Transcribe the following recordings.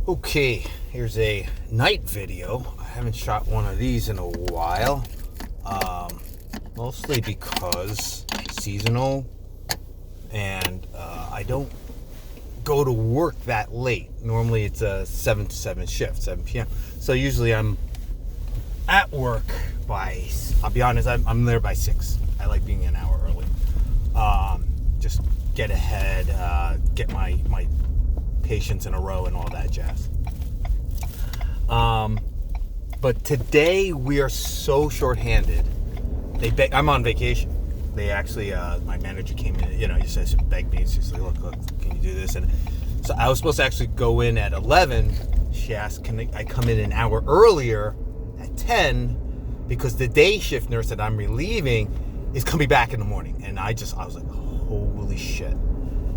Okay, here's a night video. I haven't shot one of these in a while. Mostly because it's seasonal and I don't go to work that late. Normally it's a 7 to 7 shift, 7 p.m. So usually I'm at work by, I'll be honest, I'm there by 6. I like being an hour early. Just get ahead, get my patients in a row and all that jazz. But today we are so shorthanded. I'm on vacation. They actually, my manager came in, he says, begged me. She's like, look, can you do this? And so I was supposed to actually go in at 11. She asked, can I come in an hour earlier at 10? Because the day shift nurse that I'm relieving is coming back in the morning. And I was like, holy shit.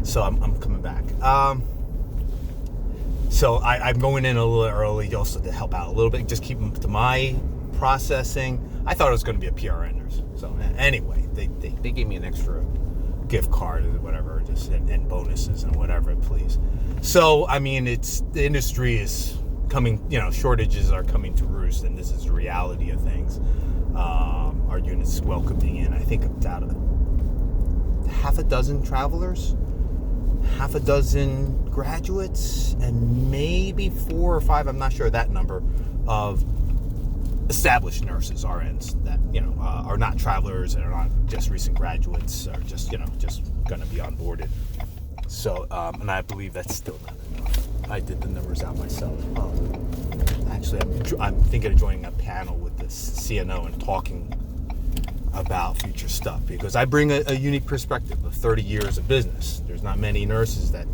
So I'm coming back. So I'm going in a little early also to help out a little bit, just keep them to my processing. I thought it was going to be a PRN nurse. So anyway, they gave me an extra gift card or whatever, just and bonuses and whatever, please. So, I mean, the industry is coming, shortages are coming to roost, and this is the reality of things. Our unit's welcoming in, I think, about half a dozen travelers, half a dozen graduates, and maybe 4 or 5, I'm not sure that number, of established nurses, RNs, that, are not travelers and are not just recent graduates, or just going to be onboarded. So, and I believe that's still not enough. I did the numbers out myself. Actually, I'm thinking of joining a panel with the CNO and talking about future stuff, because I bring a unique perspective of 30 years of business. There's not many nurses that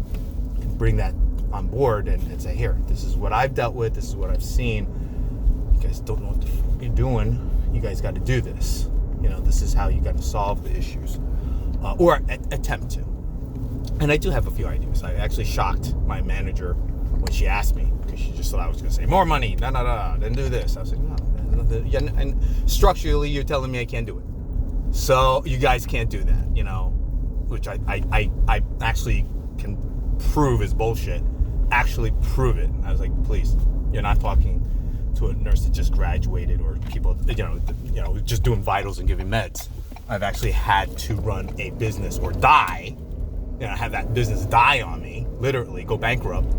can bring that on board and say, here, this is what I've dealt with, this is what I've seen. You guys don't know what you're doing. You guys got to do this. This is how you got to solve the issues, or attempt to. And I do have a few ideas. I actually shocked my manager when she asked me, because she just thought I was going to say more money, then do this. I was like, no. And structurally, you're telling me I can't do it. So you guys can't do that, which I actually can prove is bullshit. Actually prove it. I was like, please, you're not talking to a nurse that just graduated, or people, just doing vitals and giving meds. I've actually had to run a business or die, have that business die on me, literally go bankrupt.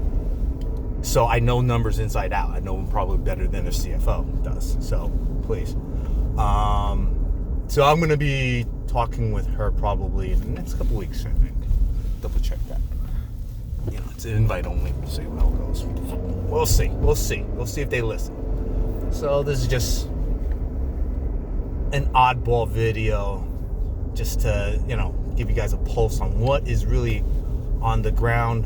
So I know numbers inside out. I know them probably better than a CFO does. So please. So I'm going to be talking with her probably in the next couple weeks, I think. Double check that. It's an invite only. We'll see how it goes. We'll see. We'll see if they listen. So this is just an oddball video, just to, give you guys a pulse on what is really on the ground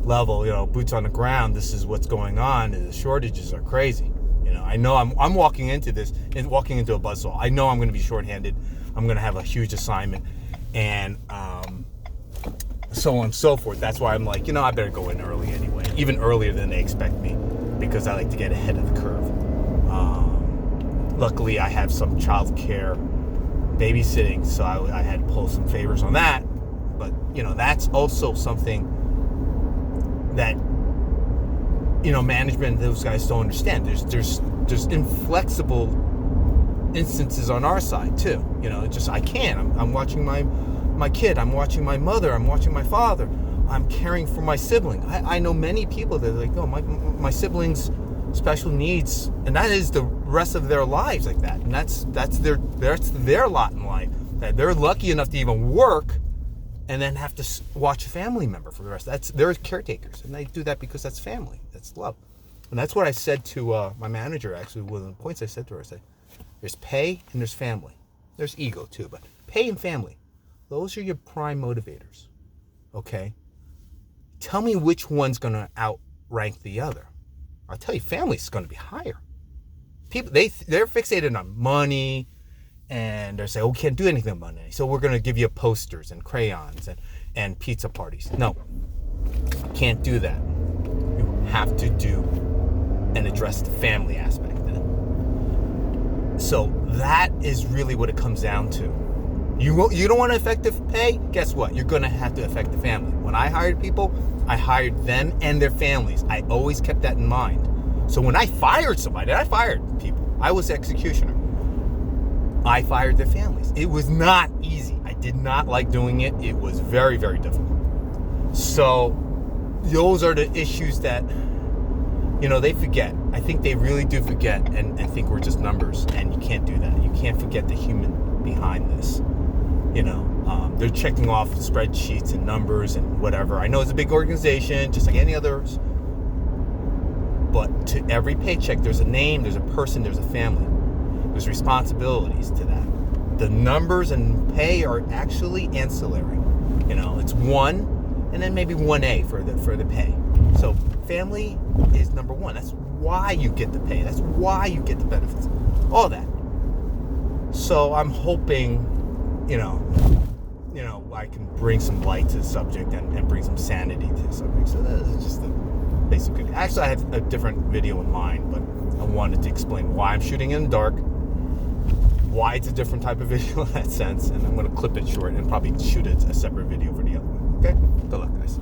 level, boots on the ground. This is what's going on. The shortages are crazy. I know I'm walking into this and walking into a buzzsaw. I know I'm going to be shorthanded. I'm going to have a huge assignment, and so on and so forth. That's why I'm like, I better go in early anyway, even earlier than they expect me, because I like to get ahead of the curve. Luckily, I have some childcare babysitting, so I had to pull some favors on that. But that's also something that management, those guys don't understand. There's inflexible instances on our side too. I can't. I'm watching my kid. I'm watching my mother. I'm watching my father. I'm caring for my sibling. I know many people that are like, my siblings special needs, and that is the rest of their lives like that. And that's their lot in life, that they're lucky enough to even work and then have to watch a family member for the rest. They're caretakers, and they do that because that's family. That's love. And that's what I said to my manager, actually. One of the points I said to her, I said, there's pay and there's family. There's ego too, but pay and family, those are your prime motivators, okay? Tell me which one's going to outrank the other. I'll tell you, family's going to be higher. People, they're fixated on money, and they say, we can't do anything about money, so we're going to give you posters and crayons and pizza parties. No, can't do that. You have to do and address the family aspect then. So that is really what it comes down to. You don't want effective pay? Guess what? You're going to have to affect the family. When I hired people, I hired them and their families. I always kept that in mind. So when I fired somebody, I fired people. I was the executioner. I fired their families. It was not easy. I did not like doing it. It was very, very difficult. So those are the issues that, they forget. I think they really do forget and think we're just numbers, and you can't do that. You can't forget the human behind this. They're checking off spreadsheets and numbers and whatever. I know it's a big organization, just like any others. But to every paycheck, there's a name, there's a person, there's a family. There's responsibilities to that. The numbers and pay are actually ancillary. It's 1 and then maybe 1A for the pay. So family is number 1. That's why you get the pay. That's why you get the benefits. All that. So I'm hoping, I can bring some light to the subject and bring some sanity to the subject. So that is just the basic video. Actually, I have a different video in mind, but I wanted to explain why I'm shooting in the dark, why it's a different type of video in that sense, and I'm going to clip it short and probably shoot a separate video for the other one. Okay? Good luck, guys.